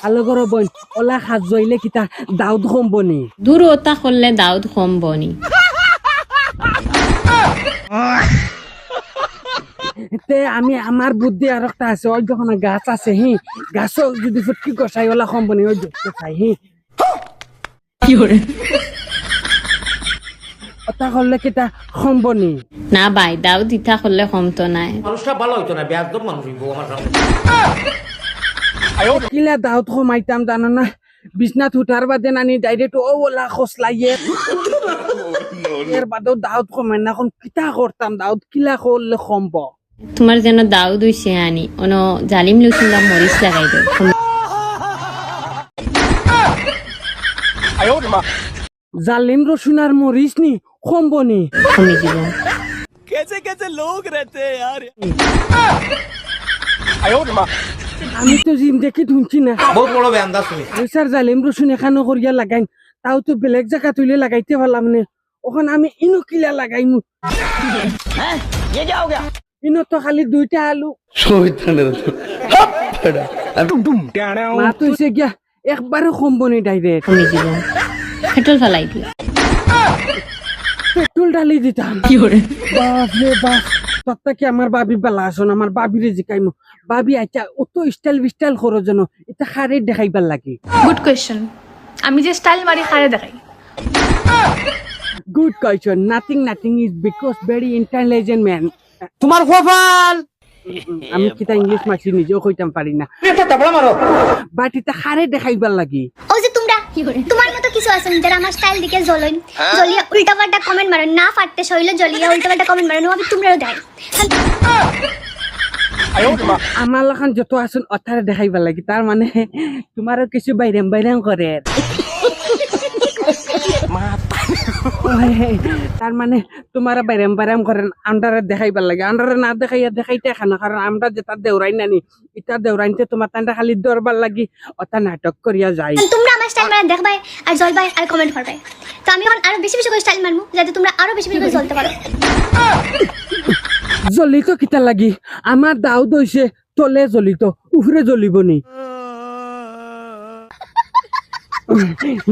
আলো করো বোন ওলা হাত জইলে কিতা দাউদ কমবনি দূর ওটা করলে দাউদ কমবনি তে আমি আমার বুদ্ধি আর একটা আছে ওই যখন গাছ আছে গাছ যদি ফুটকি কষাই ওলা কমবনি ওই দেখতে চাই কি করে ওটা করলে কিতা কমবনি না ভাই দাউদ ইটা করলে কমতো নাই মানুষটা ভালো হইতো না বেয়াদব মানুষ হইব আমার সামনে কিলা দাউদ কমাইতাম জানো না বিছনাথ উঠার বাদে নানি ডাইরেক্ট ও ওলা খসলাইয়ে এর বাদেও দাউদ কমাই না এখন কিতা করতাম দাউদ কিলা করলে কমব তোমার যেন দাউদ হইছে আনি অন জালিম লুসিন্দা মরিচ লাগাই দে জালিম রসুন আর মরিচ নি কমবনি কমে যাব আমি তো জিম দেখি ঢুনছি না বহুত বড় বেয়ান্দা শুনি স্যার জালিম রসুন এখানো করিয়া লাগাইন তাও তো বেলেগ জায়গা তুলে লাগাইতে পারলাম না ওখানে আমি ইনো কিলা লাগাইমু ইনো তো খালি দুইটা আলু মা তো এসে গিয়া একবারে কমবনি ডাইরেক্ট কমে যাব পেট্রোল ফেলাই দিও পেট্রোল ঢালি দিতাম কি করে বাপ রে বাপ তত্তা কি আমার বাবি বেলা আসুন আমার বাবিরে জিকাইমু বাবি আচ্ছা অত স্টাইল বিস্টাইল করো যেন এটা খারে দেখাইবার লাগে গুড কোয়েশ্চন আমি যে স্টাইল মারি খারে দেখাই good question nothing is because very intelligent man তোমার কপাল আমি কিতা ইংলিশ মাছি নিজেও কইতাম পারি না এটা তাবলা মারো বাট এটা খারে দেখাইবার লাগে ও যে তোমরা তোমার মতো কিছু আছেন যারা আমার স্টাইল দিকে জ্বলেন জ্বলিয়ে উল্টাপাল্টা কমেন্ট মারেন না ফাটতে শৈলে জ্বলিয়ে উল্টাপাল্টা কমেন্ট মারেন আমি তোমরাও দেয় আমার লাখান যত আছেন অথারে দেখাইবার লাগে তার মানে তোমারও কিছু বাইরাম করে তার মানে তোমার বাইরাম করেন আন্ডারে দেখাইবার লাগে আন্ডারে না দেখাইতে খানা কারণ আমরা যেটা দেউরাই নানি এটা দেউরাইতে তোমার তান্ডা খালি দরবার লাগি অতা নাটক করিয়া যায় তোমরা আমার স্টাইল মারা দেখবাই আর জ্বলবাই আর কমেন্ট করবাই তো আমি এখন আরো বেশি করে স্টাইল মারমু যাতে তোমরা আরো বেশি করে জ্বলতে পারো জ্বলিত কিতা লাগি আমার দাউদ হইছে তলে জ্বলিত উফরে জ্বলিব নি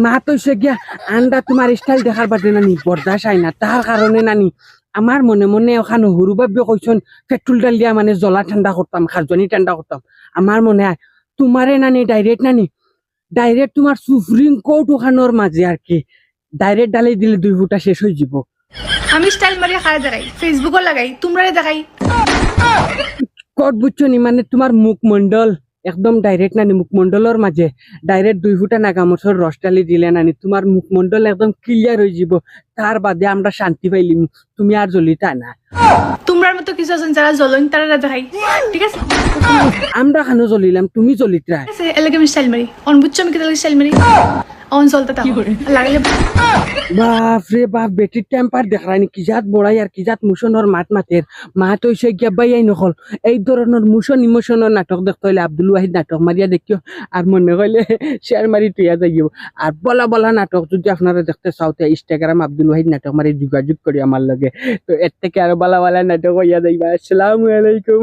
মা তো সে গিয়া আন্ডা তোমার স্টাইল দেখার বাদে নানি বরদাস আই না তার কারণে নানি আমার মনে মনে ওখানে হরু ভাবে কইছন পেট্রোল ডাল দিয়া মানে জ্বলা ঠান্ডা করতাম খাজনি ঠান্ডা করতাম আমার মনে হয় তোমারে নানি ডাইরেক্ট তোমার সুপ্রিম কোর্ট ওখানোর মাঝে আর কি ডাইরেক্ট ডালে দিলে 2 ফুটা শেষ হয়ে যাব আমি স্টাইল মারি খারে দেখাই ফেসবুকও লাগাই তোমরারে দেখাই কোর্ট বুঝছো নি মানে তোমার মুখমণ্ডল একদম ডাইরেক্ট নানি মুখমণ্ডলের মাঝে ডাইরেক্ট 2 ফুটা নাগামরসর রস ডালি দিলে নানি তোমার মুখমণ্ডল একদম ক্লিয়ার হয়ে যাব তার বাদে আমরা শান্তি পাইলিম তুমি আর জ্বলিতা না তোমরার মতো কিছু আছেন যারা জ্বলেন তারা দেখাই ঠিক আছে আমরা খানো জ্বলিলাম তুমি জ্বলিত্রা এলাকা আমি স্টাইল মারি অন বুঝছো আমি কেটে স্টাইল মারি অন চলতে থাকো লাগলে বাপ রে বাপ বেটির টেম্পার দেখায়নি কি জাত বড়াই আর কি জাত মুশনের মাতের মাত হইছে গিয়া বাইয়াই নকল এই ধরনের ইমোশনের নাটক দেখতে হইলে আব্দুল ওয়াহিদ নাটক মারিয়া দেখিও আর মনে হইলে শেয়ার মারি তুইয়া যাইব আর বলা নাটক যদি আপনারা দেখতে চাওতে ইনস্টাগ্রাম আব্দুল ওয়াহিদ নাটক মারি যোগাযোগ করি আমার লগে তো এর থেকে আরো বলা নাটক হইয়া যাইবা আসসালামু আলাইকুম